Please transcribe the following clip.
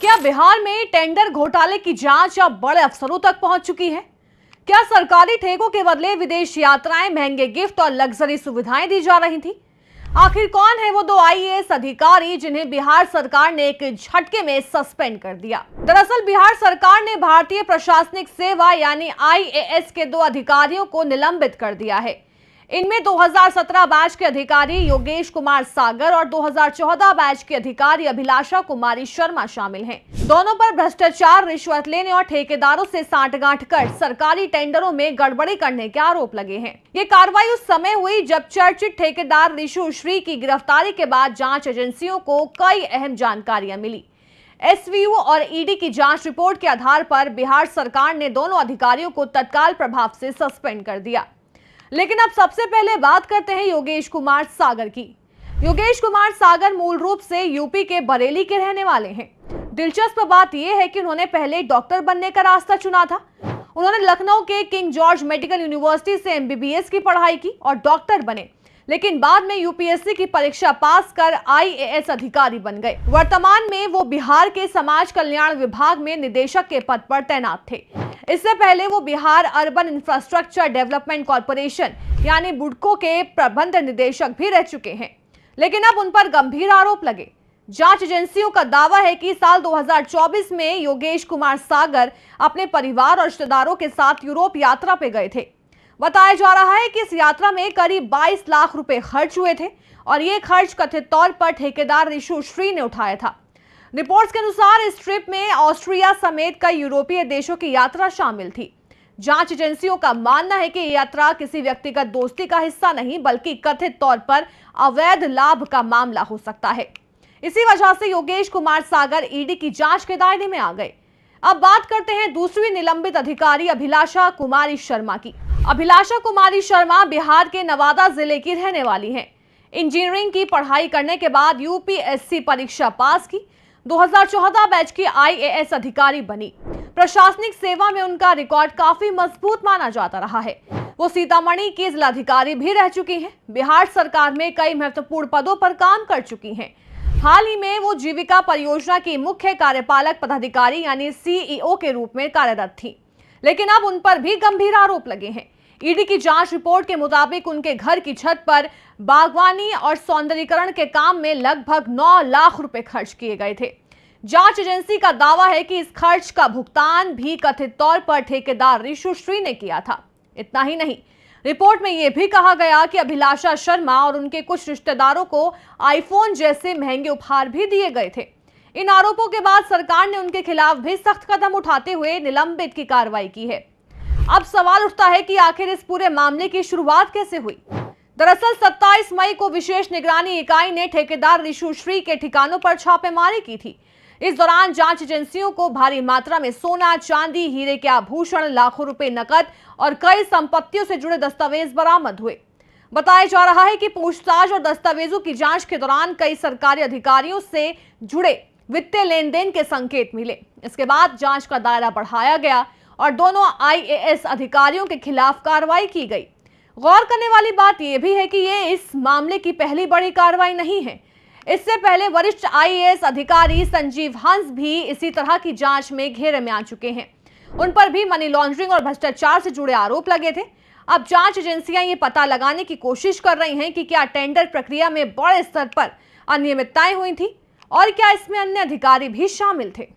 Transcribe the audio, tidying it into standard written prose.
क्या बिहार में टेंडर घोटाले की जांच अब बड़े अफसरों तक पहुंच चुकी है? क्या सरकारी ठेकों के बदले विदेश यात्राएं, महंगे गिफ्ट और लग्जरी सुविधाएं दी जा रही थी? आखिर कौन है वो दो आईएएस अधिकारी जिन्हें बिहार सरकार ने एक झटके में सस्पेंड कर दिया? दरअसल बिहार सरकार ने भारतीय प्रशासनिक सेवा यानी आईएएस के दो अधिकारियों को निलंबित कर दिया है। इनमें 2017 बैच के अधिकारी योगेश कुमार सागर और 2014 बैच की अधिकारी अभिलाषा कुमारी शर्मा शामिल हैं। दोनों पर भ्रष्टाचार, रिश्वत लेने और ठेकेदारों से सांठगांठ कर सरकारी टेंडरों में गड़बड़ी करने के आरोप लगे हैं। ये कार्रवाई उस समय हुई जब चर्चित ठेकेदार रिशु श्री की गिरफ्तारी के बाद जांच एजेंसियों को कई अहम जानकारियां मिली। एसवीयू और ईडी की जांच रिपोर्ट के आधार पर बिहार सरकार ने दोनों अधिकारियों को तत्काल प्रभाव से सस्पेंड कर दिया। लेकिन अब सबसे पहले बात करते हैं योगेश कुमार सागर की। योगेश कुमार सागर मूल रूप से यूपी के बरेली के रहने वाले हैं। दिलचस्प बात यह है कि उन्होंने पहले डॉक्टर बनने का रास्ता चुना था। उन्होंने लखनऊ के किंग जॉर्ज मेडिकल यूनिवर्सिटी से एमबीबीएस की पढ़ाई की और डॉक्टर बने, लेकिन बाद में यूपीएससी की परीक्षा पास कर आईएएस अधिकारी बन गए। वर्तमान में वो बिहार के समाज कल्याण विभाग में निदेशक के पद पर तैनात थे। इससे पहले वो Bihar urban infrastructure development corporation यानी बुडको के प्रबंध निदेशक भी रह चुके हैं, लेकिन अब उन पर गंभीर आरोप लगे। जांच एजेंसियों का दावा है कि साल 2024 में योगेश कुमार सागर अपने परिवार और रिश्तेदारों के साथ यूरोप यात्रा पे गए थे। बताया जा रहा है कि इस यात्रा में करीब 22 लाख रुपए खर्च हुए थे और ये खर्च कथित तौर पर ठेकेदार रिशु श्री ने उठाया था। रिपोर्ट्स के अनुसार इस ट्रिप में ऑस्ट्रिया समेत कई यूरोपीय देशों की यात्रा शामिल थी। जांच एजेंसियों का मानना है कि यह यात्रा किसी व्यक्तिगत दोस्ती का हिस्सा नहीं बल्कि कथित तौर पर अवैध लाभ का मामला हो सकता है। इसी वजह से योगेश कुमार सागर ईडी की जांच के दायरे में आ गए। अब बात करते हैं दूसरी निलंबित अधिकारी अभिलाषा कुमारी शर्मा की। अभिलाषा कुमारी शर्मा बिहार के नवादा जिले की रहने वाली हैं। इंजीनियरिंग की पढ़ाई करने के बाद यूपीएससी परीक्षा पास की। 2014 बैच की आईएएस अधिकारी बनी। प्रशासनिक सेवा में उनका रिकॉर्ड काफी मजबूत माना जाता रहा है। वो सीतामढ़ी की जिलाधिकारी भी रह चुकी हैं। बिहार सरकार में कई महत्वपूर्ण पदों पर काम कर चुकी हैं। हाल ही में वो जीविका परियोजना की मुख्य कार्यपालक पदाधिकारी यानी सीईओ के रूप में कार्यरत थी, लेकिन अब उन पर भी गंभीर आरोप लगे हैं। ईडी की जांच रिपोर्ट के मुताबिक उनके घर की छत पर बागवानी और सौंदर्यीकरण के काम में लगभग 9 लाख रुपए खर्च किए गए थे। जांच एजेंसी का दावा है कि इस खर्च का भुगतान भी कथित तौर पर ठेकेदार रिशु श्री ने किया था। इतना ही नहीं, रिपोर्ट में यह भी कहा गया कि अभिलाषा शर्मा और उनके कुछ रिश्तेदारों को आईफोन जैसे महंगे उपहार भी दिए गए थे। इन आरोपों के बाद सरकार ने उनके खिलाफ भी सख्त कदम उठाते हुए निलंबित की कार्रवाई की है। अब सवाल उठता है कि आखिर इस पूरे मामले की शुरुआत कैसे हुई? दरअसल 27 मई को विशेष निगरानी इकाई ने ठेकेदार रिशु श्री के ठिकानों पर छापेमारी की थी। इस दौरान जांच एजेंसियों को भारी मात्रा में सोना, चांदी, हीरे के आभूषण, लाखों रुपए नकद और कई संपत्तियों से जुड़े दस्तावेज बरामद हुए। बताया जा रहा है कि पूछताछ और दस्तावेजों की जांच के दौरान कई सरकारी अधिकारियों से जुड़े वित्तीय लेन देन के संकेत मिले। इसके बाद जांच का दायरा बढ़ाया गया और दोनों आईएएस अधिकारियों के खिलाफ कार्रवाई की गई। गौर करने वाली बात यह भी है कि ये इस मामले की पहली बड़ी कार्रवाई नहीं है। इससे पहले वरिष्ठ आईएएस अधिकारी संजीव हंस भी इसी तरह की जांच में घेरे में आ चुके हैं। उन पर भी मनी लॉन्ड्रिंग और भ्रष्टाचार से जुड़े आरोप लगे थे। अब जांच एजेंसियां ये पता लगाने की कोशिश कर रही हैं कि क्या टेंडर प्रक्रिया में बड़े स्तर पर अनियमितताएं हुई थी और क्या इसमें अन्य अधिकारी भी शामिल थे।